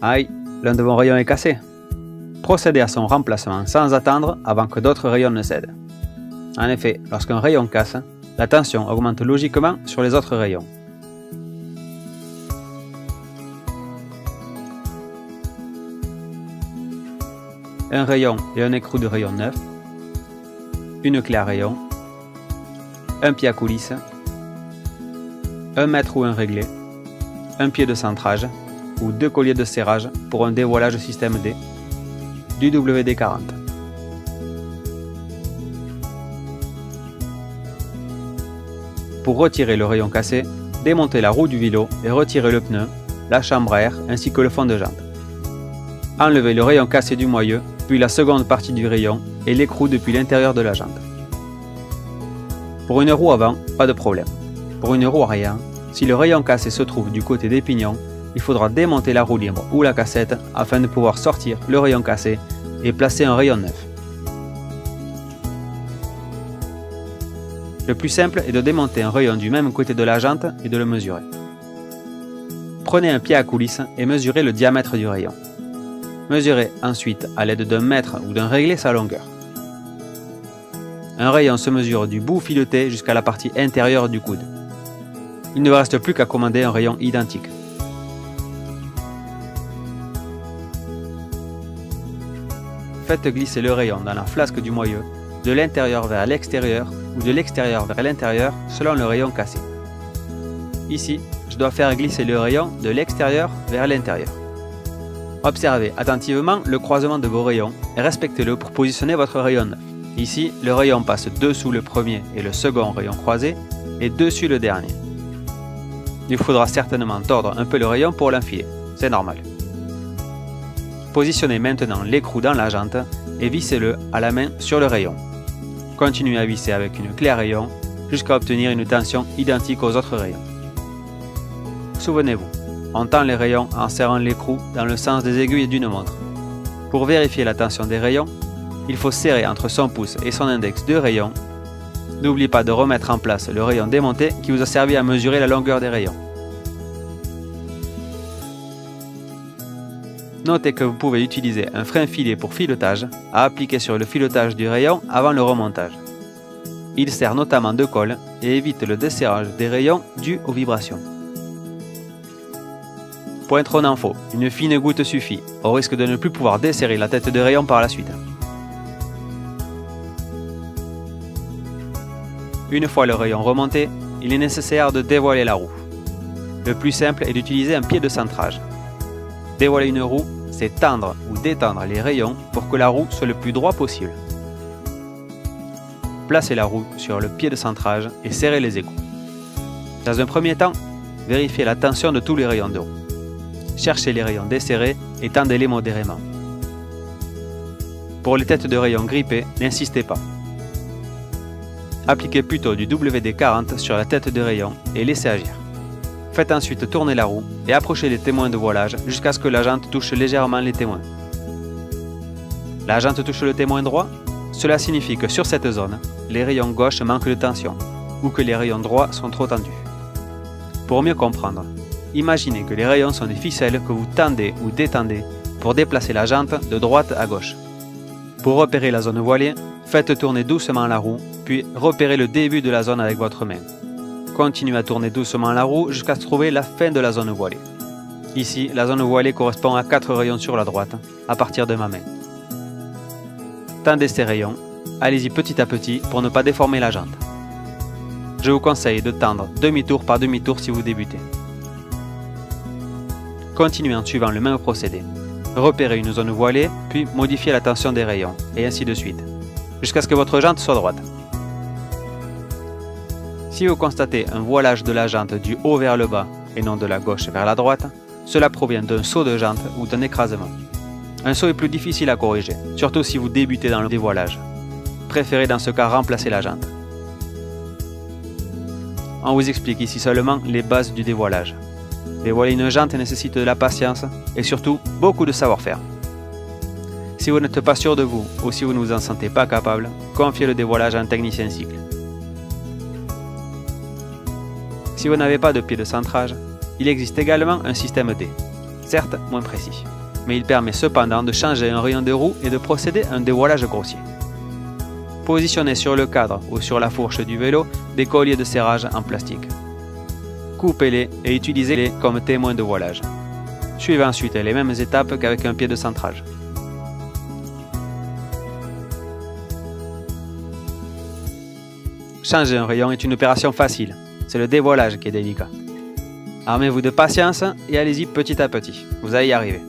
Aïe, l'un de vos rayons est cassé. Procédez à son remplacement sans attendre avant que d'autres rayons ne cèdent. En effet, lorsqu'un rayon casse, la tension augmente logiquement sur les autres rayons. Un rayon et un écrou de rayon neuf, une clé à rayon, un pied à coulisse, un mètre ou un réglé, un pied de centrage ou 2 colliers de serrage pour un dévoilage système D, du WD-40. Pour retirer le rayon cassé, démontez la roue du vélo et retirez le pneu, la chambre à air ainsi que le fond de jante. Enlevez le rayon cassé du moyeu, puis la seconde partie du rayon et l'écrou depuis l'intérieur de la jante. Pour une roue avant, pas de problème. Pour une roue arrière, si le rayon cassé se trouve du côté des pignons, il faudra démonter la roue libre ou la cassette afin de pouvoir sortir le rayon cassé et placer un rayon neuf. Le plus simple est de démonter un rayon du même côté de la jante et de le mesurer. Prenez un pied à coulisse et mesurez le diamètre du rayon. Mesurez ensuite à l'aide d'un mètre ou d'un réglé sa longueur. Un rayon se mesure du bout fileté jusqu'à la partie intérieure du coude. Il ne vous reste plus qu'à commander un rayon identique. Faites glisser le rayon dans la flasque du moyeu, de l'intérieur vers l'extérieur ou de l'extérieur vers l'intérieur selon le rayon cassé. Ici, je dois faire glisser le rayon de l'extérieur vers l'intérieur. Observez attentivement le croisement de vos rayons et respectez-le pour positionner votre rayon neuf. Ici, le rayon passe dessous le premier et le second rayon croisé et dessus le dernier. Il faudra certainement tordre un peu le rayon pour l'enfiler, c'est normal. Positionnez maintenant l'écrou dans la jante et vissez-le à la main sur le rayon. Continuez à visser avec une clé à rayon jusqu'à obtenir une tension identique aux autres rayons. Souvenez-vous, on tend les rayons en serrant l'écrou dans le sens des aiguilles d'une montre. Pour vérifier la tension des rayons, il faut serrer entre son pouce et son index 2 rayons. N'oubliez pas de remettre en place le rayon démonté qui vous a servi à mesurer la longueur des rayons. Notez que vous pouvez utiliser un frein filet pour filetage à appliquer sur le filetage du rayon avant le remontage. Il sert notamment de colle et évite le desserrage des rayons dû aux vibrations. Pour être en faux, une fine goutte suffit, au risque de ne plus pouvoir desserrer la tête de rayon par la suite. Une fois le rayon remonté, il est nécessaire de dévoiler la roue. Le plus simple est d'utiliser un pied de centrage. Dévoiler une roue, c'est tendre ou détendre les rayons pour que la roue soit le plus droit possible. Placez la roue sur le pied de centrage et serrez les écrous. Dans un premier temps, vérifiez la tension de tous les rayons de roue. Cherchez les rayons desserrés et tendez-les modérément. Pour les têtes de rayons grippées, n'insistez pas. Appliquez plutôt du WD-40 sur la tête de rayon et laissez agir. Faites ensuite tourner la roue et approchez les témoins de voilage jusqu'à ce que la jante touche légèrement les témoins. La jante touche le témoin droit, cela signifie que sur cette zone, les rayons gauche manquent de tension ou que les rayons droits sont trop tendus. Pour mieux comprendre, imaginez que les rayons sont des ficelles que vous tendez ou détendez pour déplacer la jante de droite à gauche. Pour repérer la zone voilée, faites tourner doucement la roue, puis repérez le début de la zone avec votre main. Continuez à tourner doucement la roue jusqu'à trouver la fin de la zone voilée. Ici, la zone voilée correspond à 4 rayons sur la droite, à partir de ma main. Tendez ces rayons, allez-y petit à petit pour ne pas déformer la jante. Je vous conseille de tendre demi-tour par demi-tour si vous débutez. Continuez en suivant le même procédé. Repérez une zone voilée, puis modifiez la tension des rayons, et ainsi de suite, jusqu'à ce que votre jante soit droite. Si vous constatez un voilage de la jante du haut vers le bas et non de la gauche vers la droite, cela provient d'un saut de jante ou d'un écrasement. Un saut est plus difficile à corriger, surtout si vous débutez dans le dévoilage. Préférez dans ce cas remplacer la jante. On vous explique ici seulement les bases du dévoilage. Dévoiler une jante nécessite de la patience et surtout beaucoup de savoir-faire. Si vous n'êtes pas sûr de vous ou si vous ne vous en sentez pas capable, confiez le dévoilage à un technicien cycle. Si vous n'avez pas de pied de centrage, il existe également un système D. certes moins précis. Mais il permet cependant de changer un rayon de roue et de procéder à un dévoilage grossier. Positionnez sur le cadre ou sur la fourche du vélo des colliers de serrage en plastique. Coupez-les et utilisez-les comme témoins de voilage. Suivez ensuite les mêmes étapes qu'avec un pied de centrage. Changer un rayon est une opération facile, c'est le dévoilage qui est délicat. Armez-vous de patience et allez-y petit à petit, vous allez y arriver.